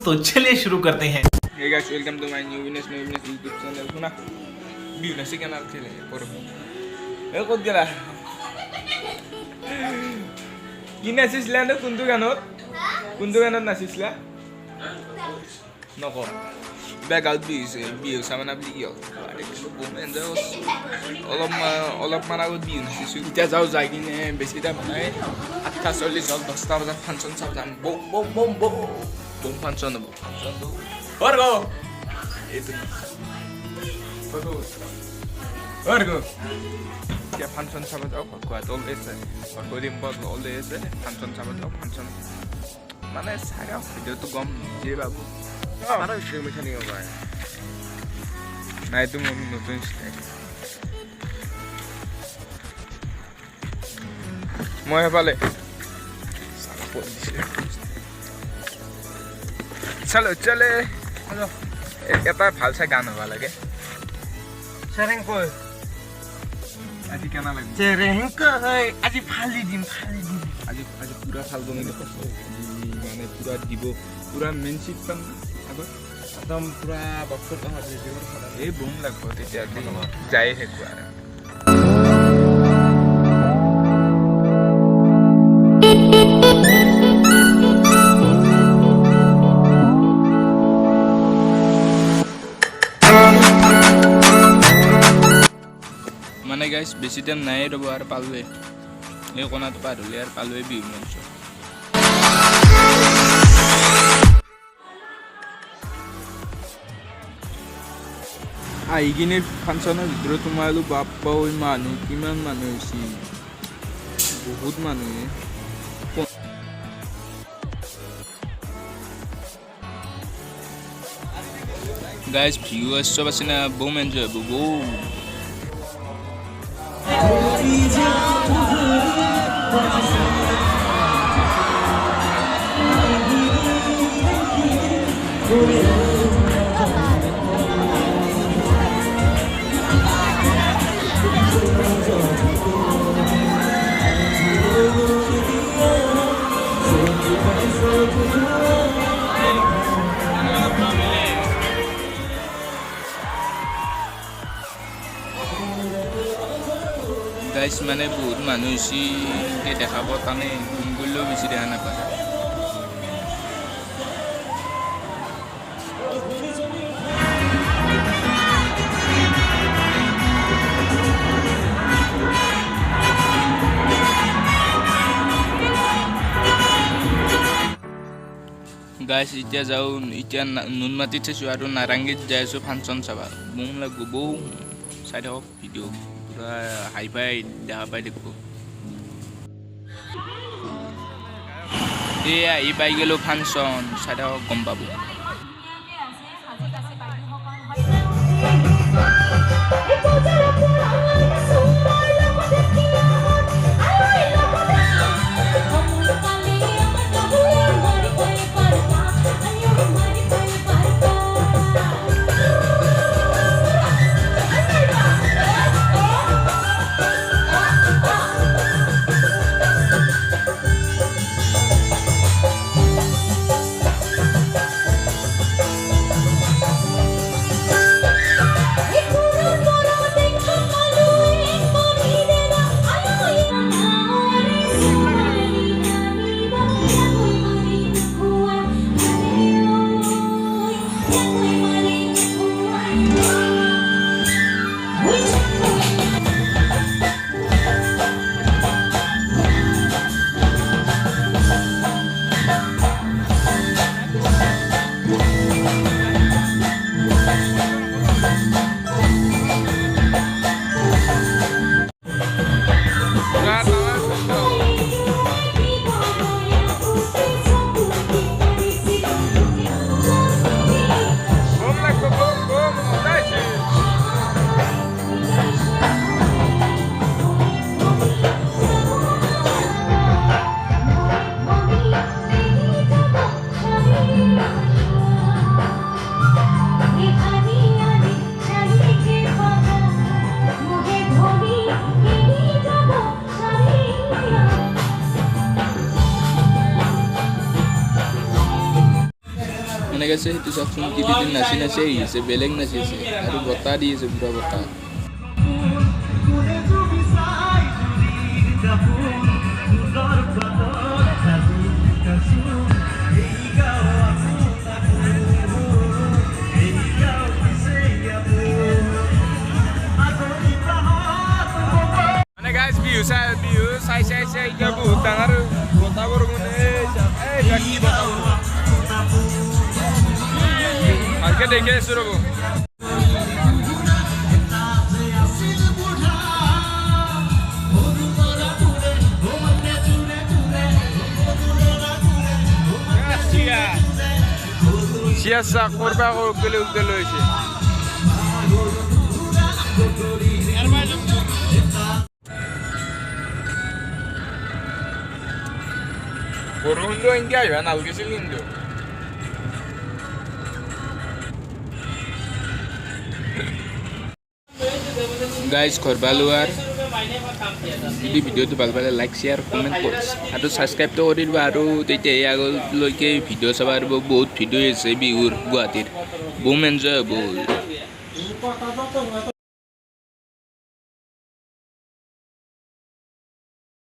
तो चलिए शुरू करते हैं। Hey guys, welcome to my new business YouTube channel. Kuna business channel chile por. Eh kod gala. Ki nasisla na kuntu ganot? Kuntu ganot nasisla? Noko. Back out bis sama na bligyo. Are ko bumen dos. Olap mana ko bin sisu. Ita jao jagi ne besi da manai. Atta solli jol 10 ta baja function sabjam. Bom function bo. Orgo. Itu. Orgo. Kia function sama jauh kuat all ese. Orgo rimbo all ese. Function sama jauh function. Mana saya video tu gom je babu. Mana isi macam ni apa? Nah itu mau nonton sih. Mau apa le? Salah pun di sini. चले hello এটা ভালসা গান হবা লাগে সেরেং কই আজি কেনা লাগে সেরেং কই আজি ফালি দিম আজি পুরা ফালবো মানে মানে পুরা দিব পুরা মেন শীট পান আগত একদম পুরা বক্সত হবে এই বুম লাগবো তেতিয়া যাই হেকু আর মানে গাইস বেশি টাইম নাই রব আর পালবে এই কোনাত পার হলে আর পালবে বিহু মঞ্চ আইগিনে ফাংশনের ভিতরে তোমালো বাপ্পা ওই মানুষ কিমান মানুষ হইছি বহুত মানুষ গাইস ভিউয়ার্স সব আছে না বুম এনজয় বুম গাইস মানে বহুত মানুহ হৈছে কে দেখাব টানে গুগলও বেছি দেখা নাপায় গাইস এতিয়া যাও এতিয়া নুনমাটিত চাইছো আৰু নাৰাংগীত যাইছো ফাংচন চাবা বুম লাগব বুম চাই থাকক ভিডিঅ' পুরা হাই ফাই দেখা পাই দেখবো এয়া এই পাই গেল ফাংশন সাদা গম পাবো কেনেকৈ আছে সেইটো চাওকচোন টিভিটো নাচি নাচি আহিছে বেলেগ নাচি আছে আৰু বতাহ দি আছে পুৰা বতাহ guys, biu sai ya bu, tangar kota Borgune, jaki bata. Alke dekhe suru bu. Siasa korba korba gelo ise. Borundo india ya nalge silindo. Guys korbalu ar যদি ভিডিওটো ভাল পালে লাইক শেয়ার কমেন্ট করছ আৰু সাবস্ক্ৰাইব তো কৰি দিবা আৰু তেতিয়া আগলৈকে ভিডিও চাব আৰু বহুত ভিডিও আছে বিহুৰ গুৱাহাটীৰ বহুত এনজয় হ'ব